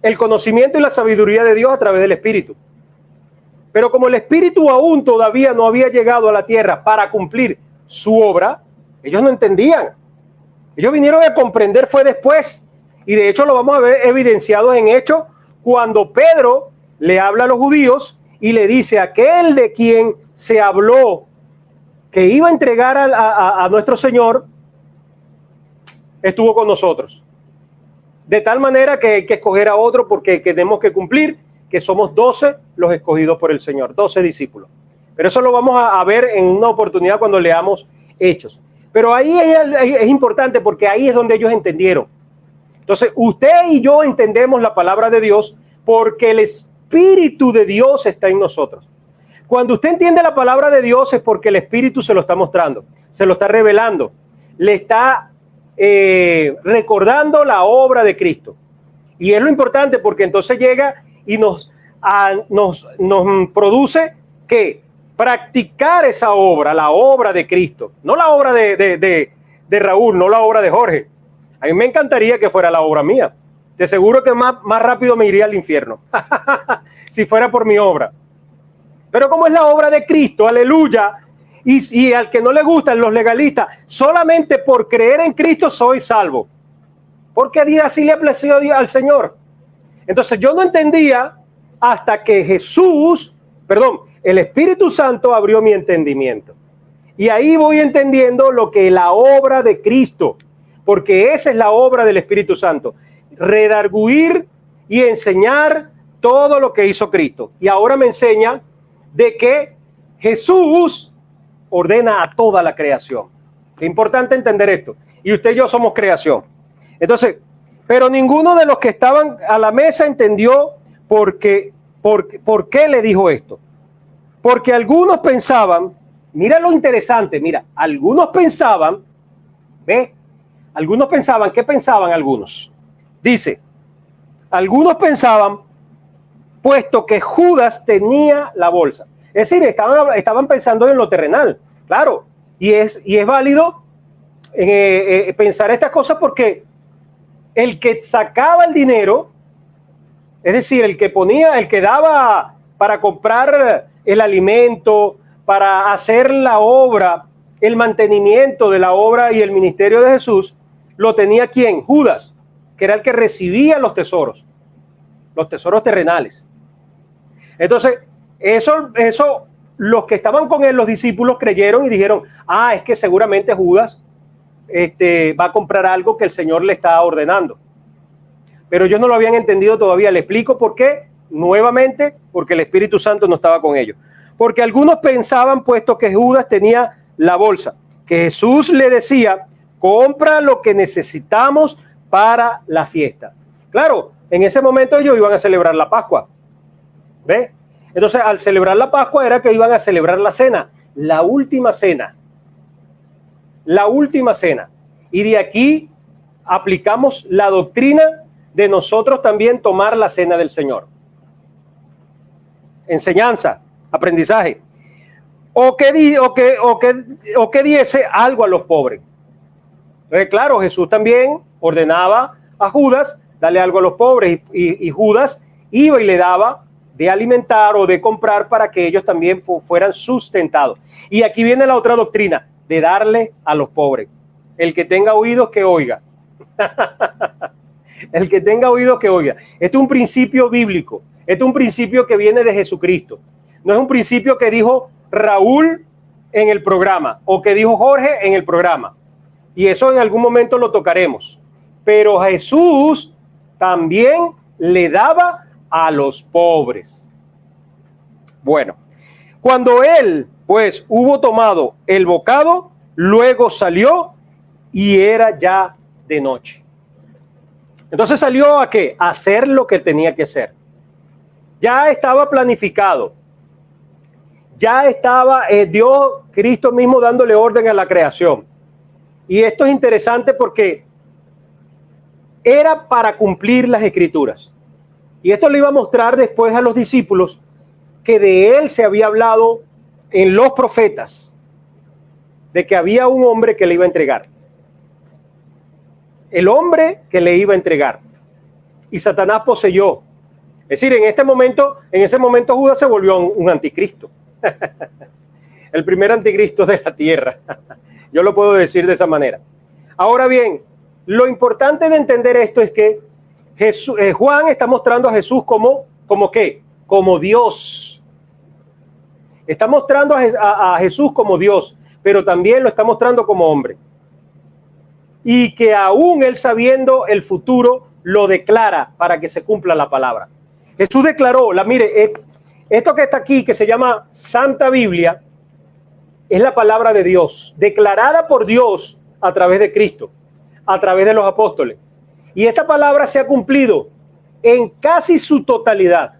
El conocimiento y la sabiduría de Dios a través del Espíritu. Pero como el Espíritu aún todavía no había llegado a la tierra para cumplir su obra, ellos no entendían. Ellos vinieron a comprender fue después. Y de hecho lo vamos a ver evidenciado en Hechos, cuando Pedro le habla a los judíos y le dice, aquel de quien se habló que iba a entregar a nuestro Señor, estuvo con nosotros. De tal manera que hay que escoger a otro porque tenemos que cumplir que somos 12 los escogidos por el Señor, 12 discípulos. Pero eso lo vamos a ver en una oportunidad cuando leamos Hechos. Pero ahí es importante porque ahí es donde ellos entendieron. Entonces, usted y yo entendemos la palabra de Dios porque el Espíritu de Dios está en nosotros. Cuando usted entiende la palabra de Dios es porque el Espíritu se lo está mostrando, se lo está revelando, le está recordando la obra de Cristo. Y es lo importante porque entonces llega y nos produce que practicar esa obra, la obra de Cristo, no la obra de Raúl, no la obra de Jorge. A mí me encantaría que fuera la obra mía. De seguro que más rápido me iría al infierno si fuera por mi obra. Pero como es la obra de Cristo, aleluya, y al que no le gustan los legalistas, solamente por creer en Cristo soy salvo. Porque así le ha placido al Señor. Entonces yo no entendía hasta que el Espíritu Santo abrió mi entendimiento. Y ahí voy entendiendo lo que es la obra de Cristo, porque esa es la obra del Espíritu Santo. Redarguir y enseñar todo lo que hizo Cristo. Y ahora me enseña de que Jesús ordena a toda la creación. Es importante entender esto. Y usted y yo somos creación. Entonces, pero ninguno de los que estaban a la mesa entendió por qué le dijo esto. Porque algunos pensaban, mira lo interesante, mira, algunos pensaban, ¿qué pensaban algunos? Dice, algunos pensaban, puesto que Judas tenía la bolsa. Es decir, estaban pensando en lo terrenal, claro, y es válido pensar estas cosas porque el que sacaba el dinero, es decir, el que daba para comprar el alimento, para hacer la obra, el mantenimiento de la obra y el ministerio de Jesús, lo tenía ¿quién? Judas, que era el que recibía los tesoros terrenales. Entonces, eso los que estaban con él, los discípulos, creyeron y dijeron, es que seguramente Judas va a comprar algo que el Señor le está ordenando. Pero ellos no lo habían entendido todavía. Le explico por qué, nuevamente, porque el Espíritu Santo no estaba con ellos. Porque algunos pensaban, puesto que Judas tenía la bolsa, que Jesús le decía, compra lo que necesitamos para la fiesta. Claro, en ese momento ellos iban a celebrar la Pascua. ¿Ve? Entonces, al celebrar la Pascua era que iban a celebrar la cena, la última cena. La última cena. Y de aquí aplicamos la doctrina de nosotros también tomar la cena del Señor. Enseñanza, aprendizaje. O que diese algo a los pobres. Entonces, claro, Jesús también ordenaba a Judas darle algo a los pobres y Judas iba y le daba de alimentar o de comprar para que ellos también fueran sustentados. Y aquí viene la otra doctrina, de darle a los pobres. El que tenga oídos, que oiga. El que tenga oídos, que oiga. Esto es un principio bíblico. Esto es un principio que viene de Jesucristo. No es un principio que dijo Raúl en el programa o que dijo Jorge en el programa. Y eso en algún momento lo tocaremos. Pero Jesús también le daba a los pobres. Bueno, cuando él pues hubo tomado el bocado, luego salió y era ya de noche. Entonces salió ¿a qué? A hacer lo que tenía que hacer. Ya estaba planificado. Ya estaba Dios, Cristo mismo dándole orden a la creación. Y esto es interesante porque era para cumplir las escrituras. Y esto le iba a mostrar después a los discípulos que de él se había hablado en los profetas, de que había un hombre que le iba a entregar. El hombre que le iba a entregar. Y Satanás poseyó. Es decir, en ese momento Judas se volvió un anticristo. El primer anticristo de la tierra. Yo lo puedo decir de esa manera. Ahora bien, lo importante de entender esto es que Juan está mostrando a Jesús como ¿qué? Como Dios. Está mostrando a Jesús como Dios, pero también lo está mostrando como hombre. Y que aún él sabiendo el futuro, lo declara para que se cumpla la palabra. Jesús declaró, mire, esto que está aquí, que se llama Santa Biblia, es la palabra de Dios, declarada por Dios a través de Cristo, a través de los apóstoles. Y esta palabra se ha cumplido en casi su totalidad.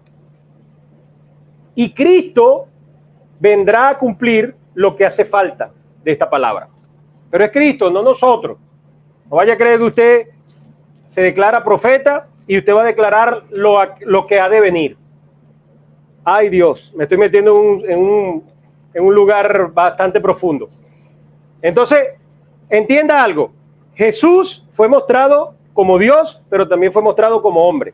Y Cristo vendrá a cumplir lo que hace falta de esta palabra. Pero es Cristo, no nosotros. No vaya a creer que usted se declara profeta y usted va a declarar lo que ha de venir. Ay Dios, me estoy metiendo en un lugar bastante profundo. Entonces, entienda algo. Jesús fue mostrado como Dios, pero también fue mostrado como hombre.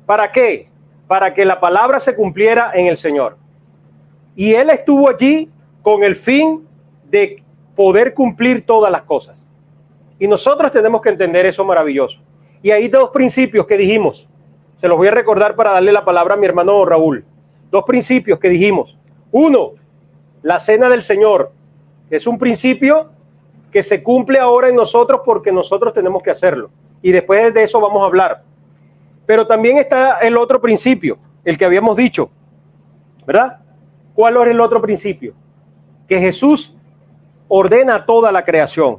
¿Para qué? Para que la palabra se cumpliera en el Señor. Y Él estuvo allí con el fin de poder cumplir todas las cosas. Y nosotros tenemos que entender eso maravilloso. Y hay dos principios que dijimos. Se los voy a recordar para darle la palabra a mi hermano Raúl. Dos principios que dijimos. Uno, la cena del Señor. Es un principio que se cumple ahora en nosotros porque nosotros tenemos que hacerlo. Y después de eso vamos a hablar. Pero también está el otro principio, el que habíamos dicho, ¿verdad? ¿Cuál es el otro principio? Que Jesús ordena toda la creación.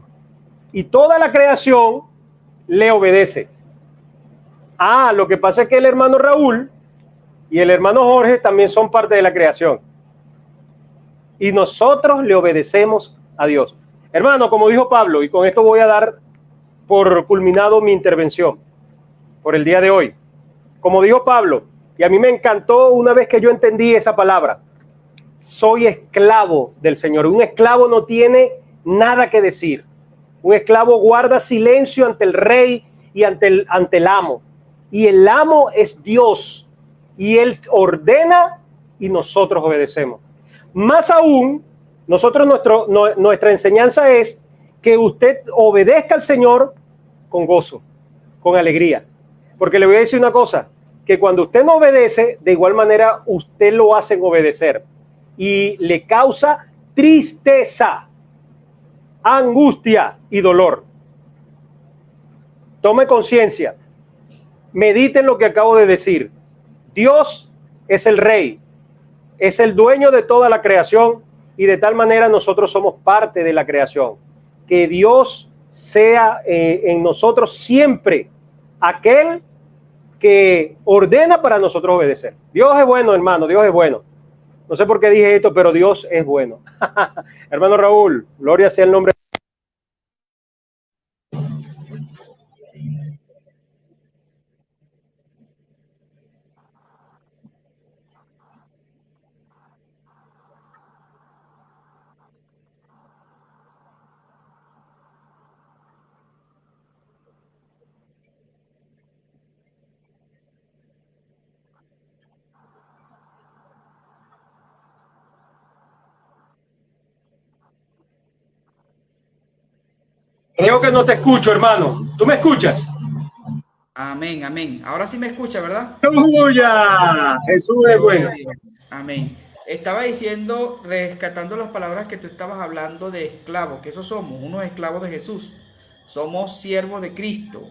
Y toda la creación le obedece. Lo que pasa es que el hermano Raúl y el hermano Jorge también son parte de la creación. Y nosotros le obedecemos a Dios. Hermano, como dijo Pablo, y con esto voy a dar por culminado mi intervención por el día de hoy. Como dijo Pablo, y a mí me encantó una vez que yo entendí esa palabra, soy esclavo del Señor. Un esclavo no tiene nada que decir. Un esclavo guarda silencio ante el rey y ante el amo. Y el amo es Dios. Y Él ordena y nosotros obedecemos. Más aún, nuestra enseñanza es que usted obedezca al Señor con gozo, con alegría. Porque le voy a decir una cosa, que cuando usted no obedece, de igual manera usted lo hacen obedecer. Y le causa tristeza, angustia y dolor. Tome conciencia, medite en lo que acabo de decir. Dios es el Rey, es el dueño de toda la creación y de tal manera nosotros somos parte de la creación. Que Dios sea en nosotros siempre aquel que ordena para nosotros obedecer. Dios es bueno, hermano, Dios es bueno. No sé por qué dije esto, pero Dios es bueno. Hermano Raúl, gloria sea el nombre. Creo que no te escucho, hermano. ¿Tú me escuchas? Amén, amén. Ahora sí me escucha, ¿verdad? ¡Aleluya! Jesús es bueno. Amén. Estaba diciendo, rescatando las palabras que tú estabas hablando de esclavos, que esos somos, unos esclavos de Jesús. Somos siervos de Cristo.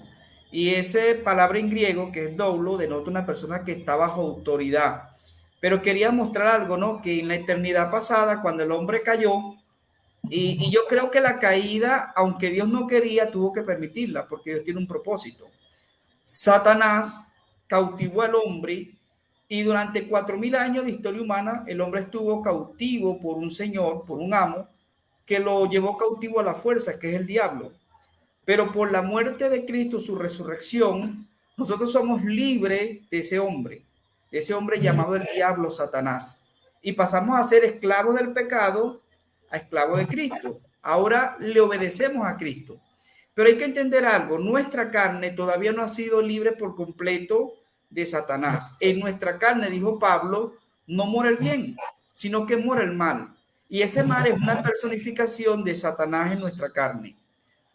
Y esa palabra en griego, que es doulo, denota una persona que está bajo autoridad. Pero quería mostrar algo, ¿no? Que en la eternidad pasada, cuando el hombre cayó, y yo creo que la caída, aunque Dios no quería, tuvo que permitirla, porque Dios tiene un propósito. Satanás cautivó al hombre y durante 4000 años de historia humana, el hombre estuvo cautivo por un señor, por un amo, que lo llevó cautivo a la fuerza, que es el diablo. Pero por la muerte de Cristo, su resurrección, nosotros somos libres de ese hombre llamado el diablo, Satanás. Y pasamos a ser esclavos del pecado a esclavos de Cristo. Ahora le obedecemos a Cristo. Pero hay que entender algo, nuestra carne todavía no ha sido libre por completo de Satanás. En nuestra carne, dijo Pablo, no mora el bien, sino que mora el mal. Y ese mal es una personificación de Satanás en nuestra carne.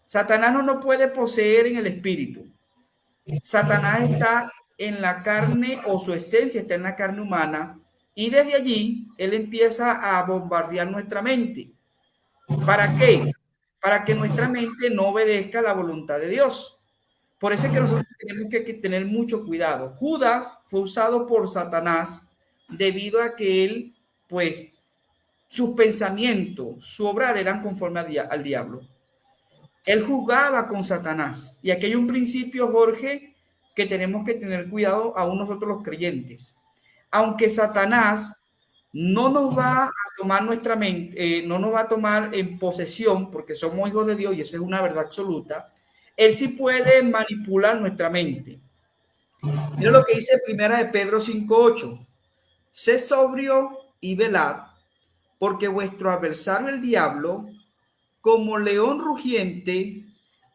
Satanás no nos puede poseer en el espíritu. Satanás está en la carne, o su esencia está en la carne humana, y desde allí él empieza a bombardear nuestra mente. ¿Para qué? Para que nuestra mente no obedezca la voluntad de Dios. Por eso es que nosotros tenemos que tener mucho cuidado. Judas fue usado por Satanás debido a que él, pues, sus pensamientos, su obrar eran conforme al diablo. Él jugaba con Satanás. Y aquí hay un principio, Jorge, que tenemos que tener cuidado aún nosotros los creyentes. Aunque Satanás no nos va a tomar nuestra mente, no nos va a tomar en posesión, porque somos hijos de Dios y eso es una verdad absoluta, él sí puede manipular nuestra mente. Mira lo que dice primera de Pedro 5:8. Sé sobrio y velad, porque vuestro adversario el diablo, como león rugiente,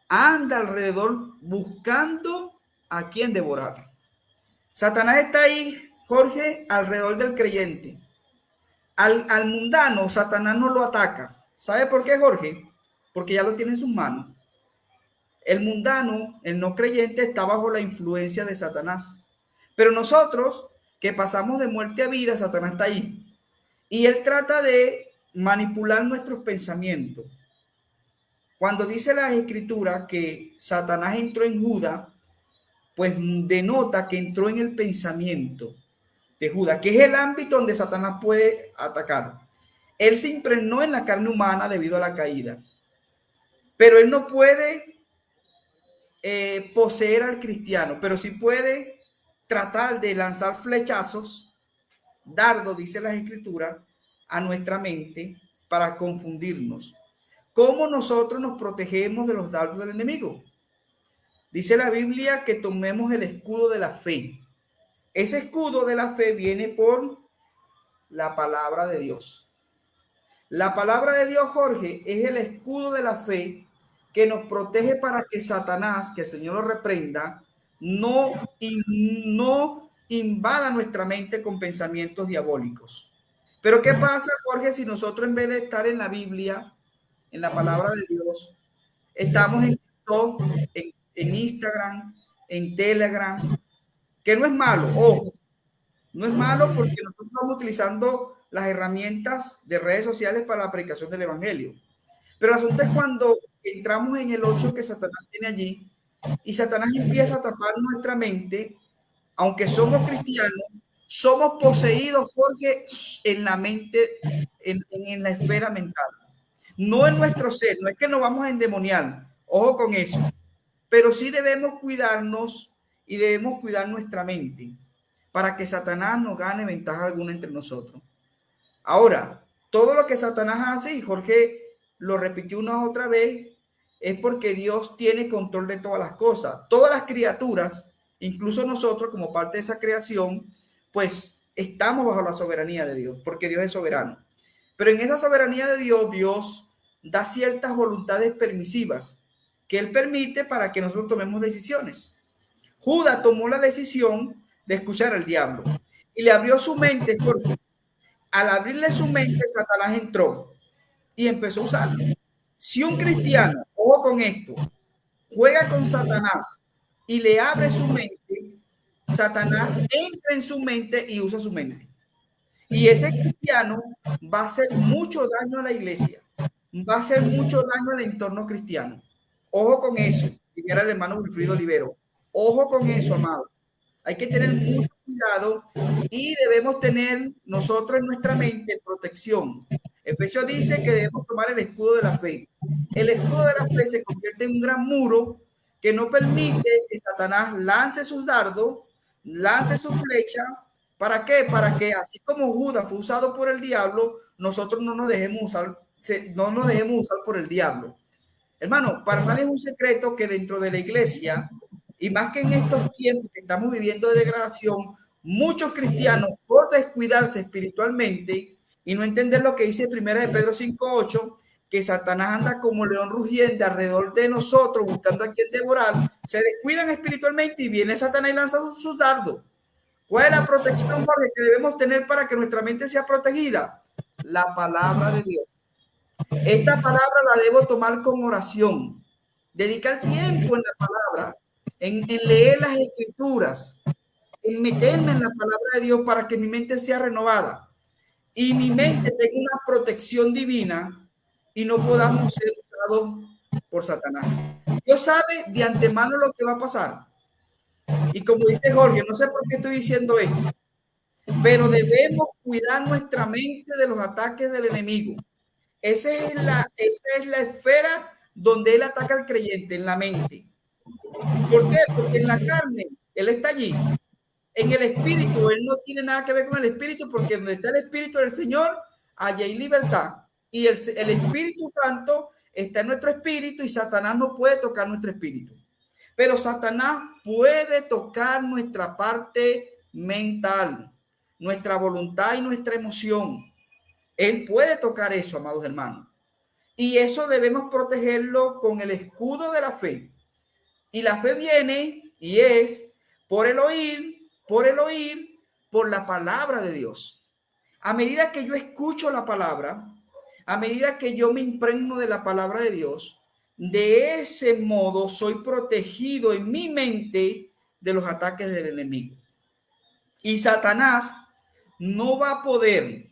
anda alrededor buscando a quien devorar. Satanás está ahí, Jorge, alrededor del creyente. Al mundano, Satanás no lo ataca. ¿Sabe por qué, Jorge? Porque ya lo tiene en sus manos. El mundano, el no creyente, está bajo la influencia de Satanás. Pero nosotros, que pasamos de muerte a vida, Satanás está ahí. Y él trata de manipular nuestros pensamientos. Cuando dice la Escritura que Satanás entró en Judas, pues denota que entró en el pensamiento de Judas, que es el ámbito donde Satanás puede atacar. Él se impregnó en la carne humana debido a la caída, pero él no puede poseer al cristiano, pero sí puede tratar de lanzar flechazos, dardo, dice la Escritura, a nuestra mente para confundirnos. ¿Cómo nosotros nos protegemos de los dardos del enemigo? Dice la Biblia que tomemos el escudo de la fe. Ese escudo de la fe viene por la palabra de Dios. La palabra de Dios, Jorge, es el escudo de la fe que nos protege para que Satanás, que el Señor lo reprenda, no invada nuestra mente con pensamientos diabólicos. Pero ¿qué pasa, Jorge, si nosotros en vez de estar en la Biblia, en la palabra de Dios, estamos en TikTok, en Instagram, en Telegram, que no es malo, ojo, no es malo porque nosotros estamos utilizando las herramientas de redes sociales para la predicación del evangelio. Pero el asunto es cuando entramos en el ocio que Satanás tiene allí y Satanás empieza a tapar nuestra mente, aunque somos cristianos, somos poseídos, Jorge, en la mente, en la esfera mental. No en nuestro ser, no es que nos vamos a endemoniar, ojo con eso, pero sí debemos cuidarnos y debemos cuidar nuestra mente para que Satanás no gane ventaja alguna entre nosotros. Ahora, todo lo que Satanás hace, y Jorge lo repitió una otra vez, es porque Dios tiene control de todas las cosas. Todas las criaturas, incluso nosotros como parte de esa creación, pues estamos bajo la soberanía de Dios, porque Dios es soberano. Pero en esa soberanía de Dios, Dios da ciertas voluntades permisivas que Él permite para que nosotros tomemos decisiones. Judas tomó la decisión de escuchar al diablo y le abrió su mente, Jorge. Al abrirle su mente, Satanás entró y empezó a usarlo. Si un cristiano, ojo con esto, juega con Satanás y le abre su mente, Satanás entra en su mente y usa su mente. Y ese cristiano va a hacer mucho daño a la iglesia, va a hacer mucho daño al entorno cristiano. Ojo con eso, dijera el hermano Wilfrido Olivero. Ojo con eso, amado. Hay que tener mucho cuidado y debemos tener nosotros en nuestra mente protección. Efesios dice que debemos tomar el escudo de la fe. El escudo de la fe se convierte en un gran muro que no permite que Satanás lance sus dardos, lance su flecha. ¿Para qué? Para que así como Judas fue usado por el diablo, nosotros no nos dejemos usar por el diablo. Hermano, para nadie es un secreto que dentro de la iglesia, y más que en estos tiempos que estamos viviendo de degradación, muchos cristianos, por descuidarse espiritualmente y no entender lo que dice primera de Pedro 5:8, que Satanás anda como león rugiente alrededor de nosotros buscando a quien devorar, se descuidan espiritualmente y viene Satanás y lanza sus dardos. ¿Cuál es la protección, Jorge, que debemos tener para que nuestra mente sea protegida? La palabra de Dios. Esta palabra la debo tomar con oración, dedicar tiempo en la palabra, en leer las escrituras, en meterme en la palabra de Dios para que mi mente sea renovada y mi mente tenga una protección divina y no podamos ser usados por Satanás. Dios sabe de antemano lo que va a pasar. Y como dice Jorge, no sé por qué estoy diciendo esto, pero debemos cuidar nuestra mente de los ataques del enemigo. Esa es la esfera donde él ataca al creyente, en la mente. ¿Por qué? Porque en la carne, él está allí. En el espíritu, él no tiene nada que ver con el espíritu, porque donde está el espíritu del Señor, allí hay libertad. Y el Espíritu Santo está en nuestro espíritu y Satanás no puede tocar nuestro espíritu. Pero Satanás puede tocar nuestra parte mental, nuestra voluntad y nuestra emoción. Él puede tocar eso, amados hermanos. Y eso debemos protegerlo con el escudo de la fe. Y la fe viene y es por el oír, por la palabra de Dios. A medida que yo escucho la palabra, a medida que yo me impregno de la palabra de Dios, de ese modo soy protegido en mi mente de los ataques del enemigo. Y Satanás no va a poder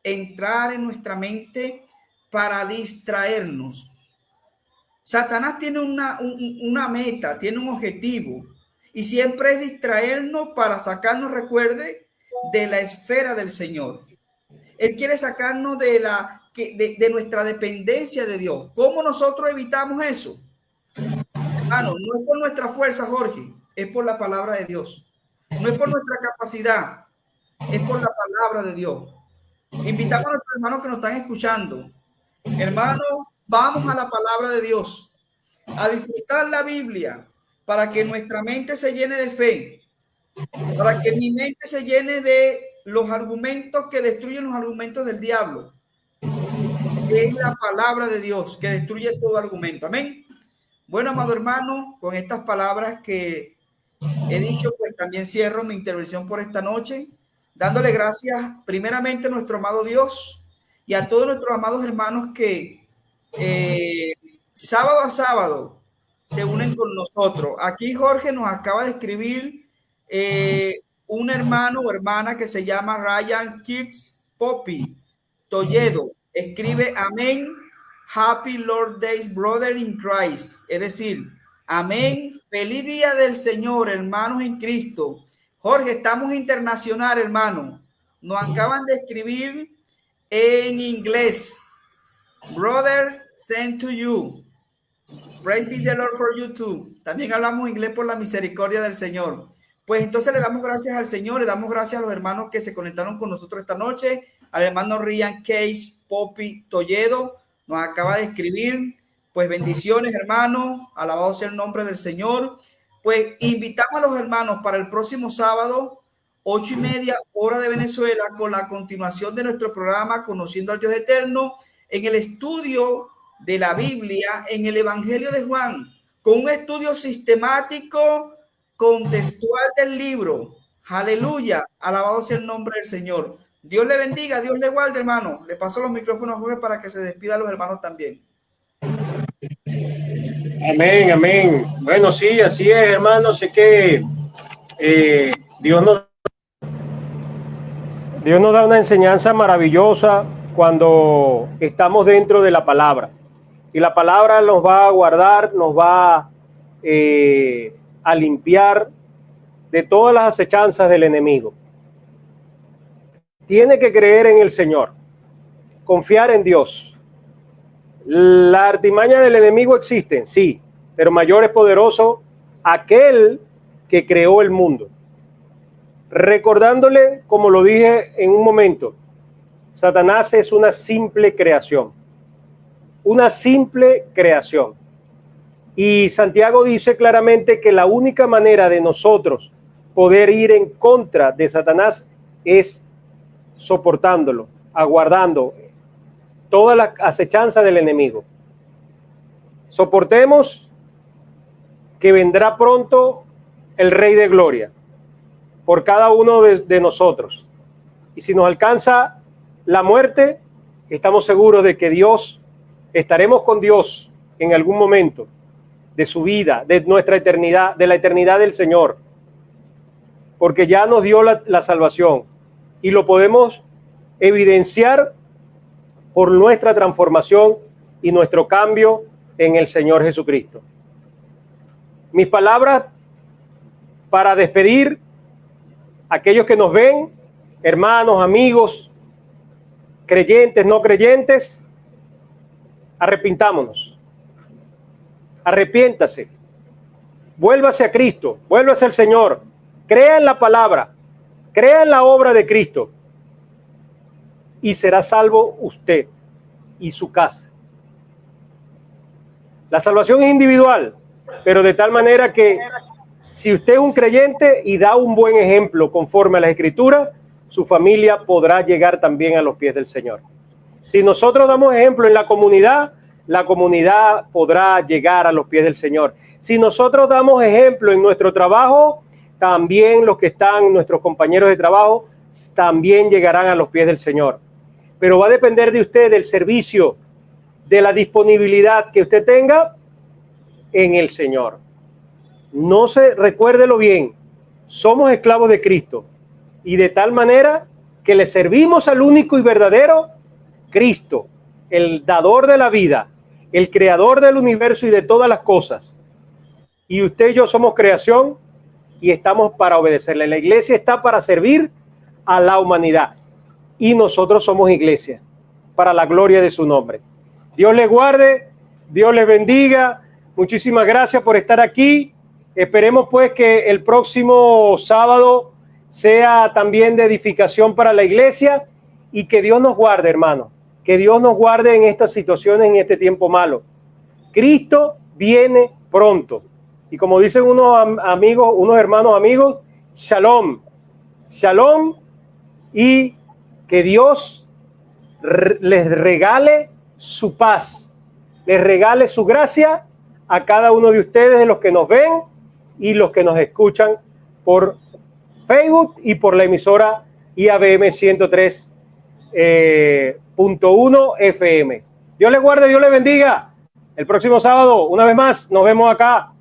entrar en nuestra mente para distraernos. Satanás tiene una meta, tiene un objetivo, y siempre es distraernos para sacarnos, recuerde, de la esfera del Señor. Él quiere sacarnos de nuestra dependencia de Dios. ¿Cómo nosotros evitamos eso? Hermano, no es por nuestra fuerza, Jorge, es por la palabra de Dios. No es por nuestra capacidad, es por la palabra de Dios. Invitamos a nuestros hermanos que nos están escuchando. Hermanos, vamos a la palabra de Dios, a disfrutar la Biblia, para que nuestra mente se llene de fe, para que mi mente se llene de los argumentos que destruyen los argumentos del diablo. Es la palabra de Dios que destruye todo argumento. Amén. Bueno, amado hermano, con estas palabras que he dicho, pues también cierro mi intervención por esta noche, dándole gracias primeramente a nuestro amado Dios y a todos nuestros amados hermanos que sábado a sábado se unen con nosotros. Aquí Jorge nos acaba de escribir un hermano o hermana que se llama Ryan Kicks Poppy Toledo. Escribe amén, Happy Lord Days, brother in Christ. Es decir, amén, feliz día del Señor, hermanos en Cristo. Jorge, estamos internacional, hermano. Nos acaban de escribir en inglés. Brother, sent to you. Praise be the Lord for you too. También hablamos inglés por la misericordia del Señor. Pues entonces le damos gracias al Señor, le damos gracias a los hermanos que se conectaron con nosotros esta noche, al hermano Ryan Case Poppy Toledo, nos acaba de escribir, pues bendiciones hermanos, alabado sea el nombre del Señor. Pues invitamos a los hermanos para el próximo sábado, 8:30 hora de Venezuela, con la continuación de nuestro programa Conociendo al Dios Eterno, en el estudio de la Biblia, en el Evangelio de Juan, con un estudio sistemático, contextual del libro. Aleluya, alabado sea el nombre del Señor. Dios le bendiga, Dios le guarde, hermano. Le paso los micrófonos a Jorge para que se despida a los hermanos también. Amén, amén. Bueno, sí, así es, hermano. Sé que Dios nos da una enseñanza maravillosa cuando estamos dentro de la palabra. Y la palabra nos va a guardar, nos va a limpiar de todas las acechanzas del enemigo. Tiene que creer en el Señor, confiar en Dios. La artimaña del enemigo existen, sí, pero mayor es poderoso aquel que creó el mundo. Recordándole, como lo dije en un momento, Satanás es una simple creación. Una simple creación. Y Santiago dice claramente que la única manera de nosotros poder ir en contra de Satanás es soportándolo, aguardando toda la acechanza del enemigo. Soportemos que vendrá pronto el Rey de Gloria por cada uno de nosotros. Y si nos alcanza la muerte, estamos seguros de que estaremos con Dios en algún momento de su vida, de nuestra eternidad, de la eternidad del Señor, porque ya nos dio la salvación y lo podemos evidenciar por nuestra transformación y nuestro cambio en el Señor Jesucristo. Mis palabras para despedir a aquellos que nos ven, hermanos, amigos, creyentes, no creyentes, arrepintámonos. Arrepiéntase. Vuélvase a Cristo, vuélvase al Señor. Crea en la palabra, crea en la obra de Cristo y será salvo usted y su casa. La salvación es individual, pero de tal manera que si usted es un creyente y da un buen ejemplo conforme a las Escrituras, su familia podrá llegar también a los pies del Señor. Si nosotros damos ejemplo en la comunidad podrá llegar a los pies del Señor. Si nosotros damos ejemplo en nuestro trabajo, también los que están, nuestros compañeros de trabajo, también llegarán a los pies del Señor. Pero va a depender de usted, del servicio, de la disponibilidad que usted tenga en el Señor. No se, recuérdelo bien, somos esclavos de Cristo y de tal manera que le servimos al único y verdadero Cristo, el dador de la vida, el creador del universo y de todas las cosas. Y usted y yo somos creación y estamos para obedecerle. La iglesia está para servir a la humanidad y nosotros somos iglesia para la gloria de su nombre. Dios les guarde, Dios les bendiga. Muchísimas gracias por estar aquí. Esperemos pues que el próximo sábado sea también de edificación para la iglesia y que Dios nos guarde, hermano. Que Dios nos guarde en estas situaciones, en este tiempo malo. Cristo viene pronto. Y como dicen unos amigos, unos hermanos amigos, shalom. Shalom y que Dios les regale su paz, les regale su gracia a cada uno de ustedes, de los que nos ven y los que nos escuchan por Facebook y por la emisora IABM 103.1 FM. Dios les guarde, Dios les bendiga. El próximo sábado, una vez más, nos vemos acá